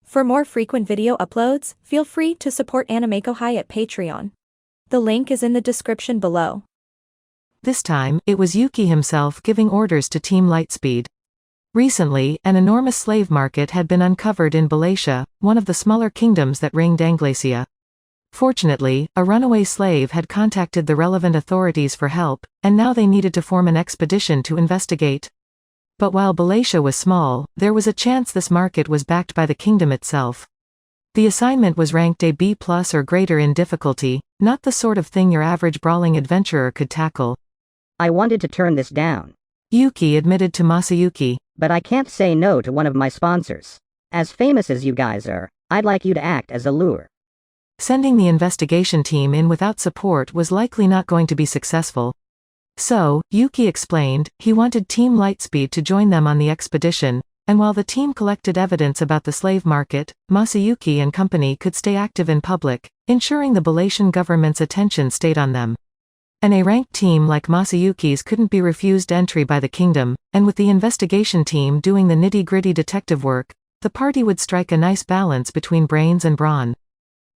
For more frequent video uploads, feel free to support AnimeKouhai at Patreon. The link is in the description below. This time, it was Yuki himself giving orders to Team Lightspeed. Recently, an enormous slave market had been uncovered in Balatian, one of the smaller kingdoms that ringed Anglacia. Fortunately, a runaway slave had contacted the relevant authorities for help, and now they needed to form an expedition to investigate. But while Balatian was small, there was a chance this market was backed by the kingdom itself. The assignment was ranked a B+ or greater in difficulty, not the sort of thing your average brawling adventurer could tackle. I wanted to turn this down, Yuki admitted to Masayuki. but I can't say no to one of my sponsors. As famous as you guys are, I'd like you to act as a lure. Sending the investigation team in without support was likely not going to be successful. So, Yuki explained, he wanted Team Lightspeed to join them on the expedition, and while the team collected evidence about the slave market, Masayuki and company could stay active in public, ensuring the Balatian government's attention stayed on them. An A-ranked team like Masayuki's couldn't be refused entry by the kingdom, and with the investigation team doing the nitty-gritty detective work, the party would strike a nice balance between brains and brawn.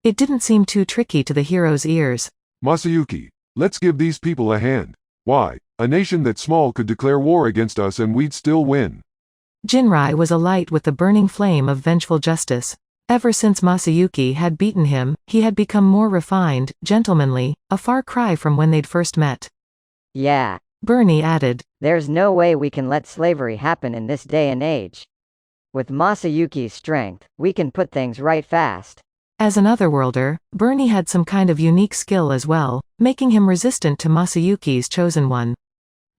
It didn't seem too tricky to the hero's ears. Masayuki, let's give these people a hand. Why, a nation that small could declare war against us and we'd still win. Jinrai was alight with the burning flame of vengeful justice. Ever since Masayuki had beaten him, he had become more refined, gentlemanly, a far cry from when they'd first met. Yeah. Bernie added. There's no way we can let slavery happen in this day and age. With Masayuki's strength, we can put things right fast. As an otherworlder, Bernie had some kind of unique skill as well, making him resistant to Masayuki's chosen one.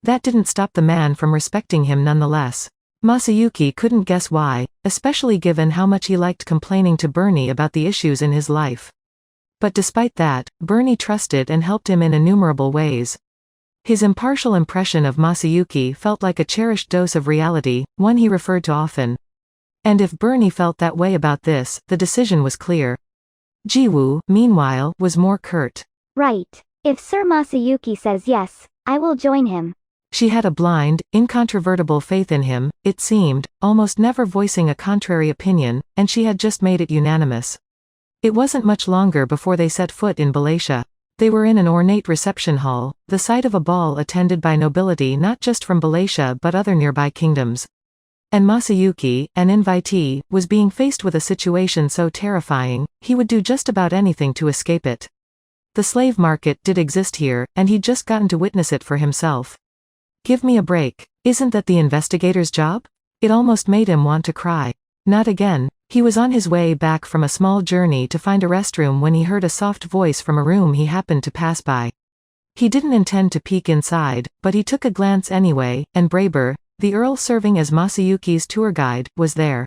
That didn't stop the man from respecting him nonetheless. Masayuki couldn't guess why, especially given how much he liked complaining to Bernie about the issues in his life. But despite that, Bernie trusted and helped him in innumerable ways. His impartial impression of Masayuki felt like a cherished dose of reality, one he referred to often. And if Bernie felt that way about this, the decision was clear. Jiwoo, meanwhile, was more curt. Right. If Sir Masayuki says yes, I will join him. She had a blind, incontrovertible faith in him, it seemed, almost never voicing a contrary opinion, and she had just made it unanimous. It wasn't much longer before they set foot in Balatian. They were in an ornate reception hall, the site of a ball attended by nobility not just from Balatian but other nearby kingdoms. And Masayuki, an invitee, was being faced with a situation so terrifying, he would do just about anything to escape it. The slave market did exist here, and he'd just gotten to witness it for himself. Give me a break. Isn't that the investigator's job? It almost made him want to cry. Not again. He was on his way back from a small journey to find a restroom when he heard a soft voice from a room he happened to pass by. He didn't intend to peek inside, but he took a glance anyway, and Braber, the Earl serving as Masayuki's tour guide, was there.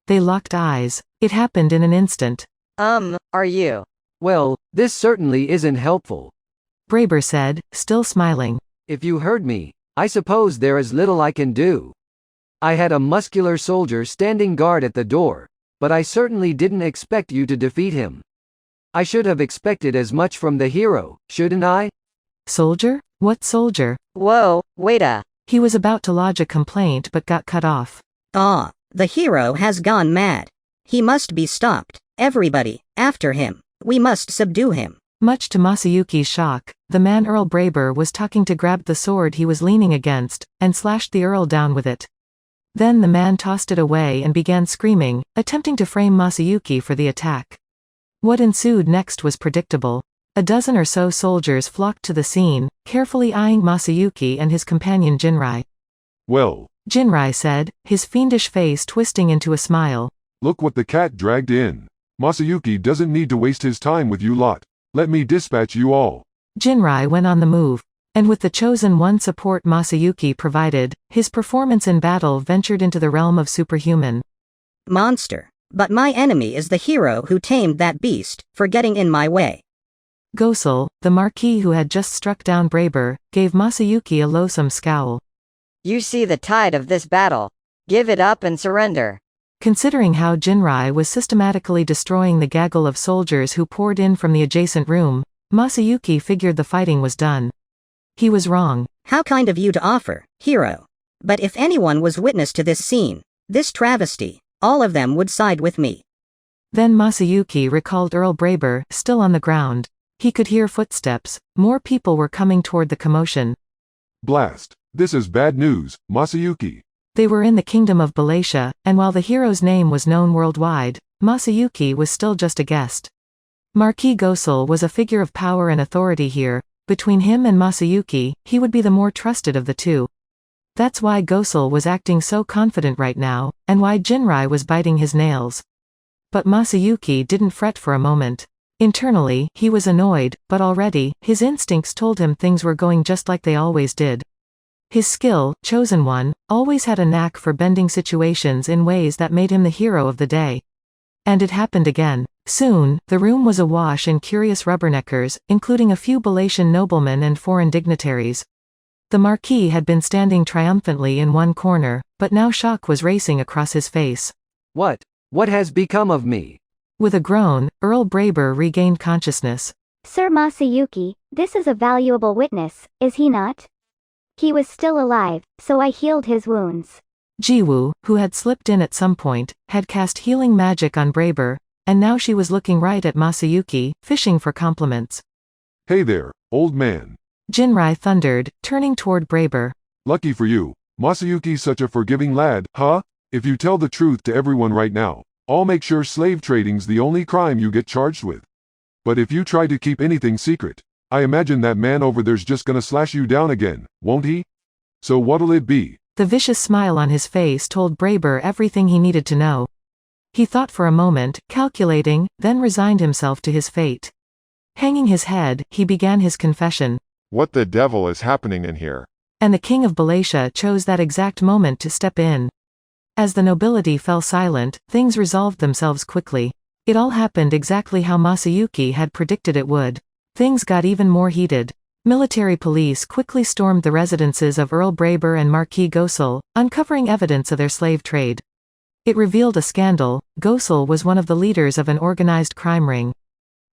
They locked eyes. It happened in an instant. Are you? Well, this certainly isn't helpful. Braber said, still smiling. If you heard me, I suppose there is little I can do. I had a muscular soldier standing guard at the door, but I certainly didn't expect you to defeat him. I should have expected as much from the hero, shouldn't I? Soldier? What soldier? Whoa, wait a. He was about to lodge a complaint but got cut off. The hero has gone mad. He must be stopped. Everybody, after him. We must subdue him. Much to Masayuki's shock, the man Earl Braber was talking to grabbed the sword he was leaning against, and slashed the Earl down with it. Then the man tossed it away and began screaming, attempting to frame Masayuki for the attack. What ensued next was predictable. A dozen or so soldiers flocked to the scene, carefully eyeing Masayuki and his companion Jinrai. Well, Jinrai said, his fiendish face twisting into a smile. Look what the cat dragged in. Masayuki doesn't need to waste his time with you lot. Let me dispatch you all. Jinrai went on the move. And with the chosen one support Masayuki provided, his performance in battle ventured into the realm of superhuman. Monster. But my enemy is the hero who tamed that beast, for getting in my way. Gosel, the Marquis who had just struck down Braber, gave Masayuki a loathsome scowl. You see the tide of this battle. Give it up and surrender. Considering how Jinrai was systematically destroying the gaggle of soldiers who poured in from the adjacent room, Masayuki figured the fighting was done. He was wrong. How kind of you to offer, hero. But if anyone was witness to this scene, this travesty, all of them would side with me. Then Masayuki recalled Earl Braber, still on the ground. He could hear footsteps. More people were coming toward the commotion. Blast. This is bad news, Masayuki. They were in the kingdom of Balatia, and while the hero's name was known worldwide, Masayuki was still just a guest. Marquis Gosel was a figure of power and authority here. Between him and Masayuki, he would be the more trusted of the two. That's why Gosel was acting so confident right now, and why Jinrai was biting his nails. But Masayuki didn't fret for a moment. Internally, he was annoyed, but already, his instincts told him things were going just like they always did. His skill, chosen one, always had a knack for bending situations in ways that made him the hero of the day. And it happened again. Soon, the room was awash in curious rubberneckers, including a few Balatian noblemen and foreign dignitaries. The Marquis had been standing triumphantly in one corner, but now shock was racing across his face. What has become of me? With a groan, Earl Braber regained consciousness. Sir Masayuki, this is a valuable witness, is he not? He was still alive, so I healed his wounds. Jiwoo, who had slipped in at some point, had cast healing magic on Braber, and now she was looking right at Masayuki, fishing for compliments. Hey there, old man. Jinrai thundered, turning toward Braber. Lucky for you, Masayuki's such a forgiving lad, huh? If you tell the truth to everyone right now, I'll make sure slave trading's the only crime you get charged with. But if you try to keep anything secret, I imagine that man over there's just gonna slash you down again, won't he? So what'll it be? The vicious smile on his face told Braber everything he needed to know. He thought for a moment, calculating, then resigned himself to his fate. Hanging his head, he began his confession. What the devil is happening in here? And the king of Balatia chose that exact moment to step in. As the nobility fell silent, things resolved themselves quickly. It all happened exactly how Masayuki had predicted it would. Things got even more heated. Military police quickly stormed the residences of Earl Braber and Marquis Gosel, uncovering evidence of their slave trade. It revealed a scandal. Gosel was one of the leaders of an organized crime ring.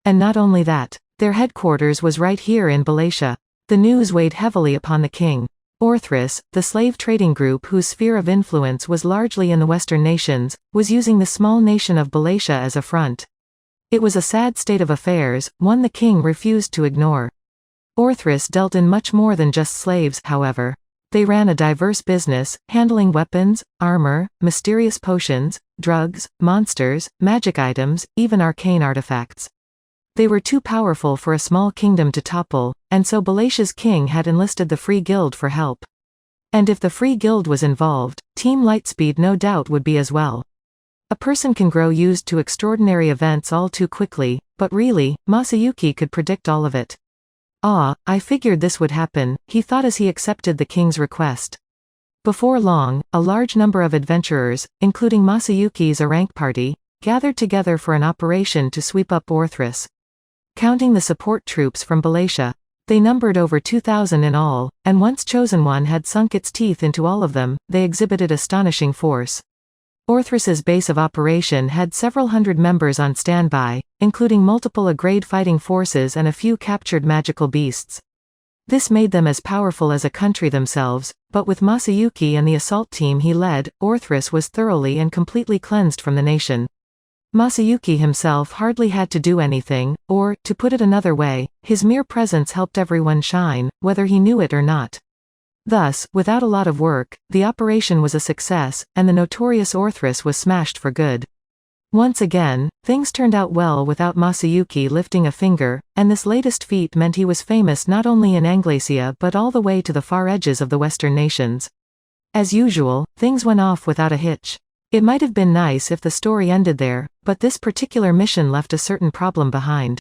And not only that, their headquarters was right here in Balatia. The news weighed heavily upon the king. Orthris, the slave trading group whose sphere of influence was largely in the Western nations, was using the small nation of Balatia as a front. It was a sad state of affairs, one the king refused to ignore. Orthris dealt in much more than just slaves, however. They ran a diverse business, handling weapons, armor, mysterious potions, drugs, monsters, magic items, even arcane artifacts. They were too powerful for a small kingdom to topple, and so Balatia's king had enlisted the Free Guild for help. And if the Free Guild was involved, Team Lightspeed no doubt would be as well. A person can grow used to extraordinary events all too quickly, but really, Masayuki could predict all of it. I figured this would happen, he thought as he accepted the king's request. Before long, a large number of adventurers, including Masayuki's rank party, gathered together for an operation to sweep up Orthris. Counting the support troops from Balatia, they numbered over 2,000 in all, and once Chosen One had sunk its teeth into all of them, they exhibited astonishing force. Orthris's base of operation had several hundred members on standby, including multiple Agrade fighting forces and a few captured magical beasts. This made them as powerful as a country themselves, but with Masayuki and the assault team he led, Orthris was thoroughly and completely cleansed from the nation. Masayuki himself hardly had to do anything, or, to put it another way, his mere presence helped everyone shine, whether he knew it or not. Thus, without a lot of work, the operation was a success, and the notorious Orthris was smashed for good. Once again, things turned out well without Masayuki lifting a finger, and this latest feat meant he was famous not only in Anglacia but all the way to the far edges of the Western nations. As usual, things went off without a hitch. It might have been nice if the story ended there, but this particular mission left a certain problem behind.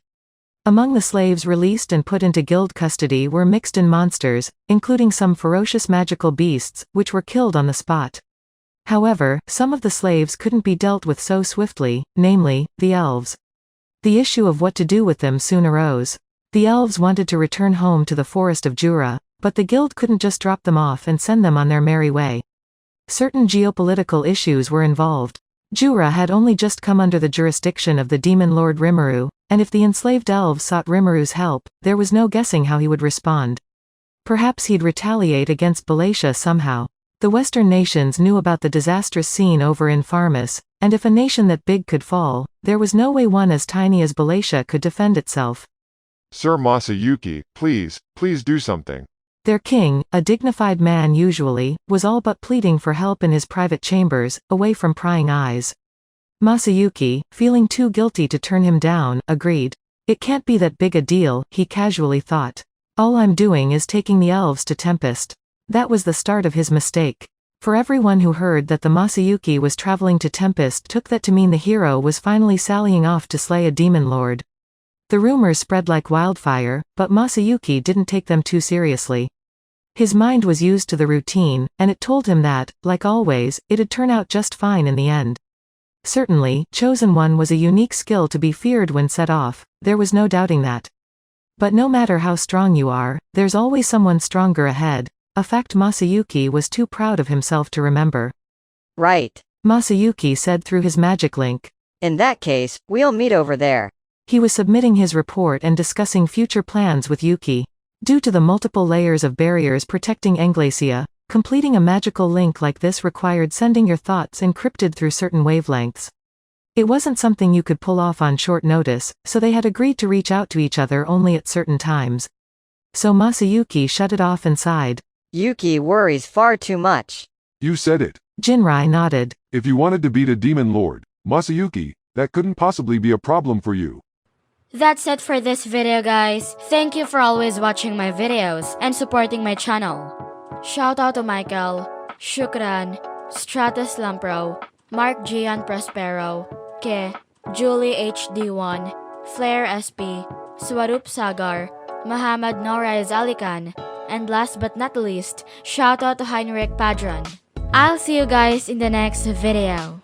Among the slaves released and put into guild custody were mixed-in monsters, including some ferocious magical beasts, which were killed on the spot. However, some of the slaves couldn't be dealt with so swiftly, namely, the elves. The issue of what to do with them soon arose. The elves wanted to return home to the forest of Jura, but the guild couldn't just drop them off and send them on their merry way. Certain geopolitical issues were involved. Jura had only just come under the jurisdiction of the demon lord Rimuru, and if the enslaved elves sought Rimuru's help, there was no guessing how he would respond. Perhaps he'd retaliate against Balatia somehow. The Western nations knew about the disastrous scene over in Farmus, and if a nation that big could fall, there was no way one as tiny as Balatia could defend itself. Sir Masayuki, please do something. Their king, a dignified man usually, was all but pleading for help in his private chambers, away from prying eyes. Masayuki, feeling too guilty to turn him down, agreed. It can't be that big a deal, he casually thought. All I'm doing is taking the elves to Tempest. That was the start of his mistake. For everyone who heard that the Masayuki was traveling to Tempest took that to mean the hero was finally sallying off to slay a demon lord. The rumors spread like wildfire, but Masayuki didn't take them too seriously. His mind was used to the routine, and it told him that, like always, it'd turn out just fine in the end. Certainly, Chosen One was a unique skill to be feared when set off, there was no doubting that. But no matter how strong you are, there's always someone stronger ahead, a fact Masayuki was too proud of himself to remember. Right. Masayuki said through his magic link. In that case, we'll meet over there. He was submitting his report and discussing future plans with Yuki. Due to the multiple layers of barriers protecting Englacia, completing a magical link like this required sending your thoughts encrypted through certain wavelengths. It wasn't something you could pull off on short notice, so they had agreed to reach out to each other only at certain times. So Masayuki shut it off and sighed. Yuki worries far too much. You said it. Jinrai nodded. If you wanted to beat a demon lord, Masayuki, that couldn't possibly be a problem for you. That's it for this video, guys. Thank you for always watching my videos and supporting my channel. Shout out to Michael, Shukran, Stratus Lampro, Mark Gian Prospero, Ke, Julie HD1, Flair SP, Swarup Sagar, Muhammad Noraiz Alikan, and last but not least, shout out to Heinrich Padron. I'll see you guys in the next video.